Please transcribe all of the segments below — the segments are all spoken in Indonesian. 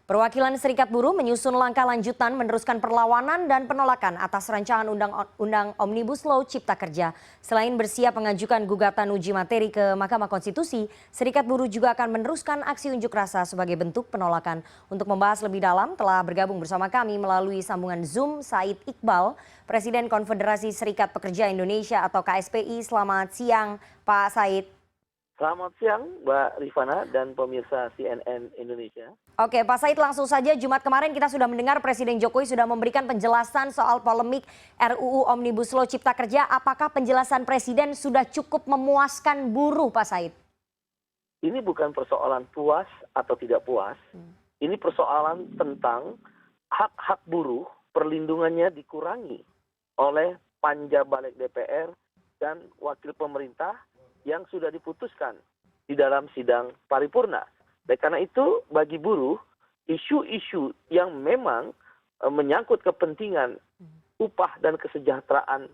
Perwakilan Serikat Buruh menyusun langkah lanjutan meneruskan perlawanan dan penolakan atas rancangan Undang-Undang Omnibus Law Cipta Kerja. Selain bersiap mengajukan gugatan uji materi ke Mahkamah Konstitusi, Serikat Buruh juga akan meneruskan aksi unjuk rasa sebagai bentuk penolakan. Untuk membahas lebih dalam telah bergabung bersama kami melalui sambungan Zoom Said Iqbal, Presiden Konfederasi Serikat Pekerja Indonesia atau KSPI. Selamat siang Pak Said. Selamat siang Mbak Rifana dan pemirsa CNN Indonesia. Oke Pak Said, langsung saja Jumat kemarin kita sudah mendengar Presiden Jokowi sudah memberikan penjelasan soal polemik RUU Omnibus Law Cipta Kerja. Apakah penjelasan Presiden sudah cukup memuaskan buruh Pak Said? Ini bukan persoalan puas atau tidak puas. Ini persoalan tentang hak-hak buruh, perlindungannya dikurangi oleh panja balik DPR dan wakil pemerintah yang sudah diputuskan di dalam sidang paripurna. Dan karena itu bagi buruh, isu-isu yang memang menyangkut kepentingan upah dan kesejahteraan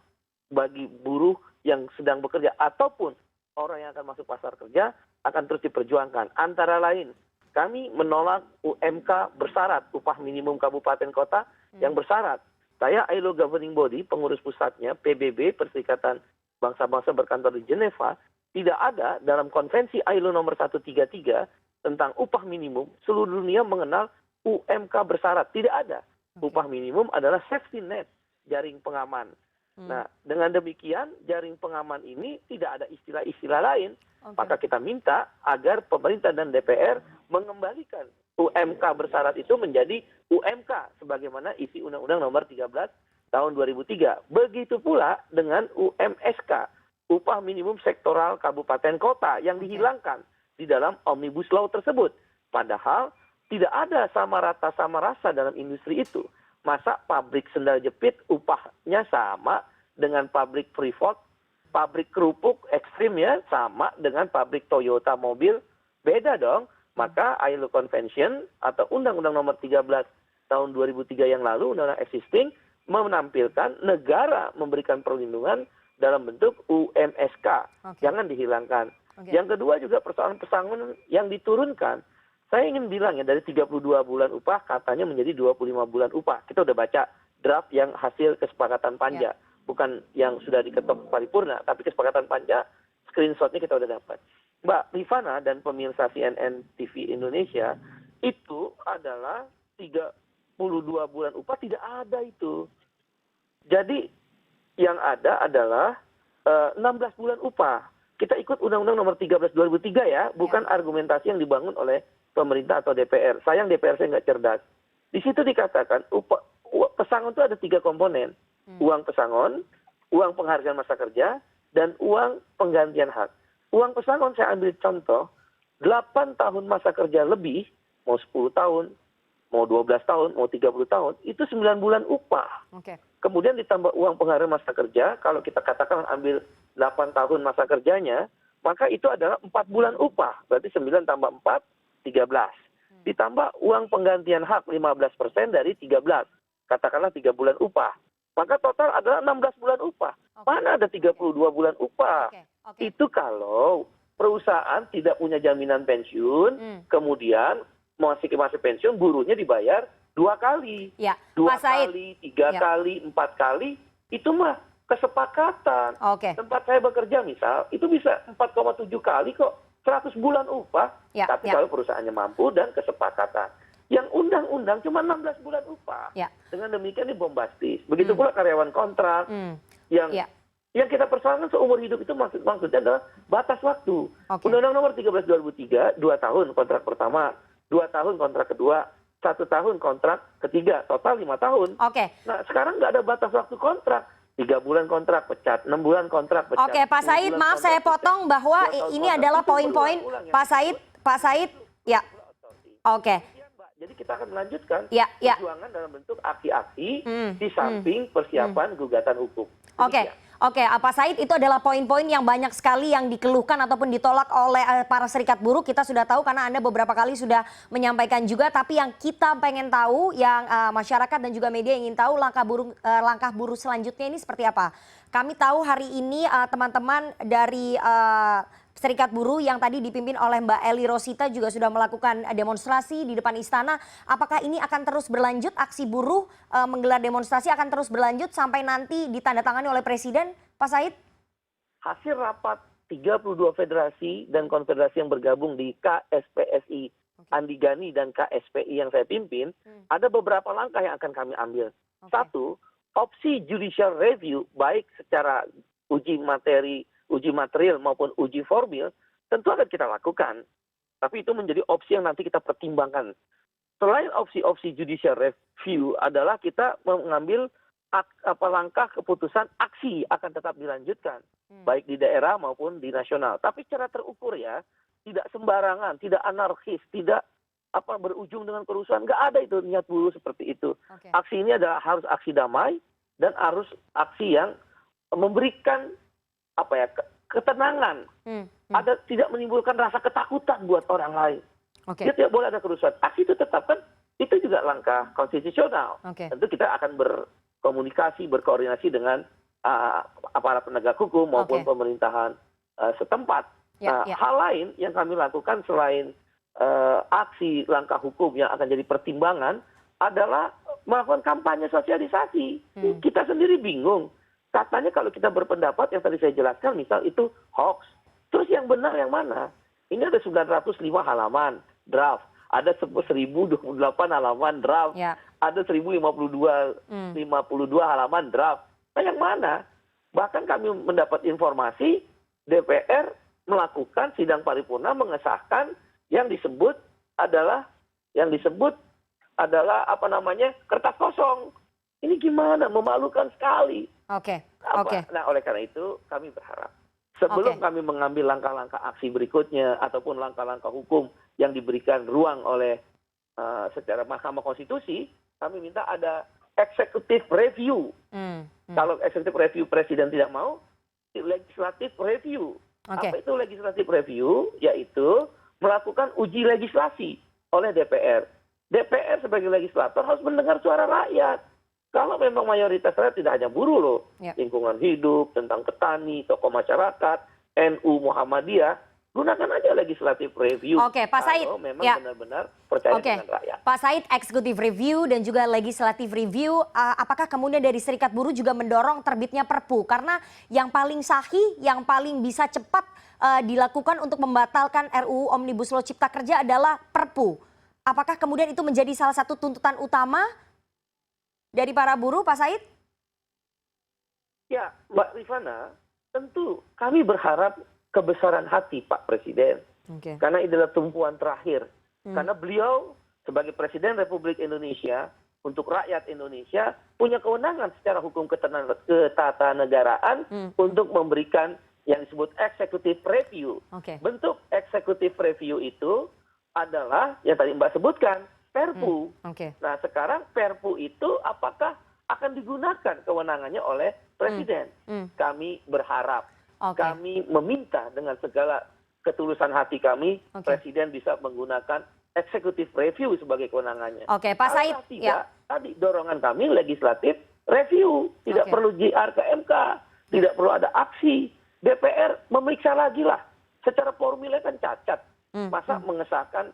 bagi buruh yang sedang bekerja ataupun orang yang akan masuk pasar kerja akan terus diperjuangkan. Antara lain, kami menolak UMK bersyarat, upah minimum kabupaten kota yang bersyarat. Saya ILO Governing Body, pengurus pusatnya, PBB, Perserikatan Bangsa-Bangsa berkantor di Jeneva, tidak ada dalam konvensi ILO nomor 133 tentang upah minimum, seluruh dunia mengenal UMK bersyarat. Tidak ada. Upah minimum adalah safety net, jaring pengaman. Nah, dengan demikian jaring pengaman ini tidak ada istilah-istilah lain. Maka kita minta agar pemerintah dan DPR mengembalikan UMK bersyarat itu menjadi UMK sebagaimana isi Undang-Undang nomor 13 tahun 2003. Begitu pula dengan UMSK. Upah minimum sektoral kabupaten kota yang dihilangkan di dalam Omnibus Law tersebut. Padahal tidak ada sama rata sama rasa dalam industri itu. Masa pabrik sendal jepit upahnya sama dengan pabrik Freeport, pabrik kerupuk ekstrim ya sama dengan pabrik Toyota mobil? Beda dong. Maka ILO Convention atau Undang-Undang nomor 13 tahun 2003 yang lalu, Undang-Undang Existing, menampilkan negara memberikan perlindungan dalam bentuk UMSK. Jangan dihilangkan. Yang kedua juga persoalan pesangon yang diturunkan. Saya ingin bilang ya, dari 32 bulan upah katanya menjadi 25 bulan upah. Kita udah baca draft yang hasil kesepakatan panja. Bukan yang sudah diketok paripurna, tapi kesepakatan panja, screenshotnya kita udah dapat. Mbak Rifana dan pemirsa CNN TV Indonesia, itu adalah 32 bulan upah, tidak ada itu. Jadi yang ada adalah 16 bulan upah. Kita ikut Undang-Undang nomor 13 2003 ya, bukan argumentasi yang dibangun oleh pemerintah atau DPR. Sayang DPR saya nggak cerdas. Di situ dikatakan pesangon itu ada 3 komponen. Uang pesangon, uang penghargaan masa kerja, dan uang penggantian hak. Uang pesangon saya ambil contoh, 8 tahun masa kerja lebih, mau 10 tahun, mau 12 tahun, mau 30 tahun, itu 9 bulan upah. Kemudian ditambah uang penghargaan masa kerja, kalau kita katakan ambil 8 tahun masa kerjanya, maka itu adalah 4 bulan upah. Berarti 9 tambah 4, 13. Ditambah uang penggantian hak 15% dari 13. Katakanlah 3 bulan upah. Maka total adalah 16 bulan upah. Mana ada 32 bulan upah? Itu kalau perusahaan tidak punya jaminan pensiun, kemudian masih pensiun, buruhnya dibayar 2 kali. 2 kali, 3 kali, 4 kali, itu mah kesepakatan. Tempat saya bekerja misal, itu bisa 4,7 kali kok, 100 bulan upah. Tapi kalau perusahaannya mampu dan kesepakatan. Yang undang-undang cuma 16 bulan upah. Dengan demikian ini bombastis. Begitu pula karyawan kontrak yang kita persoalkan seumur hidup itu maksudnya adalah batas waktu. Undang-Undang nomor 13 2003, 2 tahun kontrak pertama, 2 tahun kontrak kedua, 1 tahun kontrak ketiga, total 5 tahun. Nah sekarang nggak ada batas waktu kontrak. 3 bulan kontrak pecat, 6 bulan kontrak pecat. Pak Said, maaf saya potong bahwa ini adalah poin-poin Pak Said, ya. Jadi kita akan melanjutkan perjuangan dalam bentuk aksi-aksi di samping persiapan gugatan hukum. Pak Said, itu adalah poin-poin yang banyak sekali yang dikeluhkan ataupun ditolak oleh para serikat buruh. Kita sudah tahu karena Anda beberapa kali sudah menyampaikan juga. Tapi yang kita pengen tahu, yang masyarakat dan juga media ingin tahu langkah buruh selanjutnya ini seperti apa. Kami tahu hari ini teman-teman dari Serikat Buruh yang tadi dipimpin oleh Mbak Eli Rosita juga sudah melakukan demonstrasi di depan istana. Apakah ini akan terus berlanjut, aksi buruh menggelar demonstrasi akan terus berlanjut sampai nanti ditandatangani oleh Presiden, Pak Said? Hasil rapat 32 federasi dan konfederasi yang bergabung di KSPSI Andi Gani dan KSPI yang saya pimpin, ada beberapa langkah yang akan kami ambil. Satu, opsi judicial review, baik secara uji materi, uji material maupun uji formil, tentu akan kita lakukan. Tapi itu menjadi opsi yang nanti kita pertimbangkan. Selain opsi-opsi judicial review adalah kita mengambil langkah keputusan aksi akan tetap dilanjutkan, baik di daerah maupun di nasional. Tapi secara terukur ya, tidak sembarangan, tidak anarkis, tidak berujung dengan kerusuhan. Nggak ada itu niat buruh seperti itu. Aksi ini adalah harus aksi damai dan harus aksi yang memberikan ketenangan. Tidak menimbulkan rasa ketakutan buat orang lain. Dia tidak boleh ada kerusuhan. Aksi itu tetap kan itu juga langkah konstitusional. Tentu kita akan berkomunikasi, berkoordinasi dengan aparat penegak hukum maupun pemerintahan setempat. Hal lain yang kami lakukan selain aksi langkah hukum yang akan jadi pertimbangan adalah melakukan kampanye sosialisasi. Kita sendiri bingung. Katanya kalau kita berpendapat yang tadi saya jelaskan, misal itu hoax. Terus yang benar yang mana? Ini ada 905 halaman draft, ada 1028 halaman draft, ada 1052 halaman draft. Nah yang mana? Bahkan kami mendapat informasi DPR melakukan sidang paripurna mengesahkan yang disebut adalah kertas kosong. Ini gimana? Memalukan sekali. Nah, oleh karena itu kami berharap sebelum kami mengambil langkah-langkah aksi berikutnya ataupun langkah-langkah hukum yang diberikan ruang oleh secara Mahkamah Konstitusi, kami minta ada executive review. Kalau executive review Presiden tidak mau, legislative review. Apa itu legislative review? Yaitu melakukan uji legislasi oleh DPR. DPR sebagai legislator harus mendengar suara rakyat. Kalau memang mayoritas rakyat tidak hanya buruh loh, lingkungan hidup, tentang petani, tokoh masyarakat, NU, Muhammadiyah, gunakan aja legislative review. Pak Said. Kalau memang benar-benar percaya dengan rakyat. Pak Said, executive review dan juga legislative review, apakah kemudian dari Serikat Buruh juga mendorong terbitnya Perpu? Karena yang paling sahih, yang paling bisa cepat dilakukan untuk membatalkan RUU Omnibus Law Cipta Kerja adalah Perpu. Apakah kemudian itu menjadi salah satu tuntutan utama dari para buruh, Pak Said? Ya, Mbak Rifana, tentu kami berharap kebesaran hati Pak Presiden. Karena ini adalah tumpuan terakhir. Karena beliau sebagai Presiden Republik Indonesia, untuk rakyat Indonesia, punya kewenangan secara hukum ketatanegaraan untuk memberikan yang disebut executive review. Bentuk executive review itu adalah yang tadi Mbak sebutkan, Perpu. Nah sekarang Perpu itu apakah akan digunakan kewenangannya oleh Presiden? Kami berharap, kami meminta dengan segala ketulusan hati kami, Presiden bisa menggunakan executive review sebagai kewenangannya. Pak Said. Tadi dorongan kami legislatif review, tidak perlu JR ke MK, tidak perlu ada aksi. DPR memeriksa lagi lah, secara formilnya kan cacat. Masa mengesahkan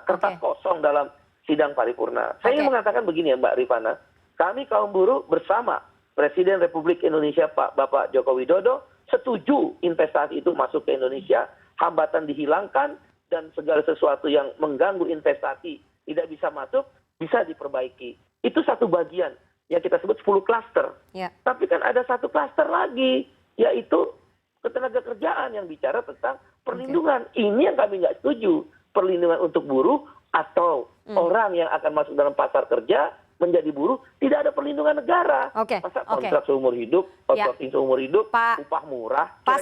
kertas kosong dalam sidang paripurna. Saya ingin mengatakan begini ya Mbak Rifana, kami kaum buruh bersama Presiden Republik Indonesia Bapak Joko Widodo setuju investasi itu masuk ke Indonesia, hambatan dihilangkan dan segala sesuatu yang mengganggu investasi tidak bisa masuk bisa diperbaiki. Itu satu bagian yang kita sebut 10 klaster. Tapi kan ada satu klaster lagi, yaitu ketenagakerjaan yang bicara tentang perlindungan. Ini yang kami nggak setuju. Perlindungan untuk buruh atau orang yang akan masuk dalam pasar kerja menjadi buruh, tidak ada perlindungan negara. Masa kontrak seumur hidup, outsourcing seumur hidup, upah murah. Pak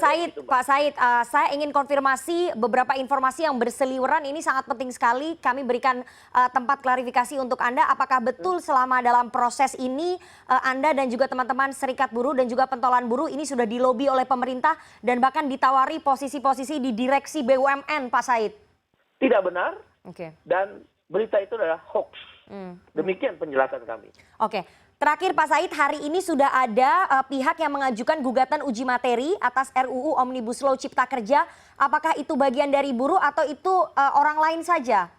Said, saya ingin konfirmasi beberapa informasi yang berseliweran ini sangat penting sekali. Kami berikan tempat klarifikasi untuk Anda. Apakah betul selama dalam proses ini Anda dan juga teman-teman Serikat Buruh dan juga pentolan buruh ini sudah dilobi oleh pemerintah dan bahkan ditawari posisi-posisi di direksi BUMN, Pak Said? Tidak benar. Dan berita itu adalah hoax. Demikian penjelasan kami. Terakhir Pak Said, hari ini sudah ada pihak yang mengajukan gugatan uji materi atas RUU Omnibus Law Cipta Kerja. Apakah itu bagian dari buruh atau itu orang lain saja?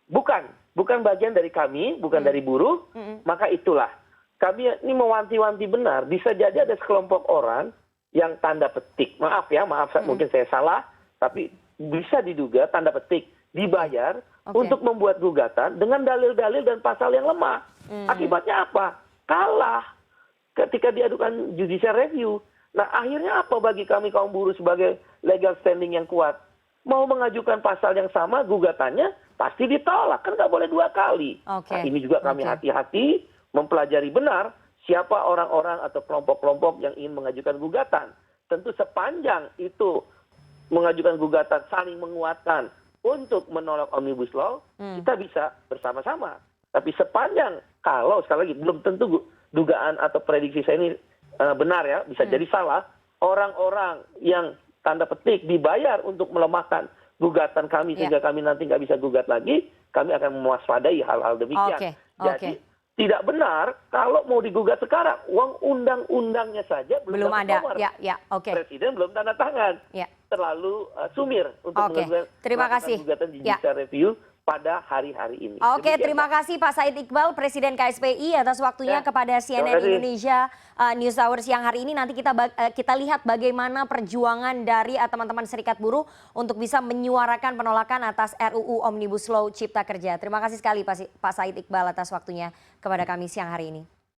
Bukan bagian dari kami, bukan dari buruh, maka itulah. Kami ini mewanti-wanti benar, bisa jadi ada sekelompok orang yang tanda petik, maaf mungkin saya salah, tapi bisa diduga tanda petik dibayar untuk membuat gugatan dengan dalil-dalil dan pasal yang lemah. Akibatnya apa? Kalah ketika diadukan judicial review. Nah akhirnya apa bagi kami kaum buruh sebagai legal standing yang kuat? Mau mengajukan pasal yang sama, gugatannya pasti ditolak, kan nggak boleh dua kali. Nah, ini juga kami hati-hati mempelajari benar siapa orang-orang atau kelompok-kelompok yang ingin mengajukan gugatan. Tentu sepanjang itu mengajukan gugatan saling menguatkan untuk menolak Omnibus Law, kita bisa bersama-sama. Tapi sepanjang, kalau sekali lagi belum tentu dugaan atau prediksi saya ini benar ya, bisa jadi salah, orang-orang yang tanda petik dibayar untuk melemahkan gugatan kami sehingga kami nanti nggak bisa gugat lagi, kami akan mewaspadai hal-hal demikian. Jadi tidak benar kalau mau digugat sekarang, uang undang-undangnya saja belum ada. nomor. Presiden belum tanda tangan. Terlalu sumir untuk melakukan gugatan judicial review pada hari-hari ini. Terima kasih Pak Said Iqbal, Presiden KSPI atas waktunya kepada CNN Indonesia News Hour siang hari ini. Nanti kita lihat bagaimana perjuangan dari teman-teman serikat buruh untuk bisa menyuarakan penolakan atas RUU Omnibus Law Cipta Kerja. Terima kasih sekali Pak Said Iqbal atas waktunya kepada kami siang hari ini.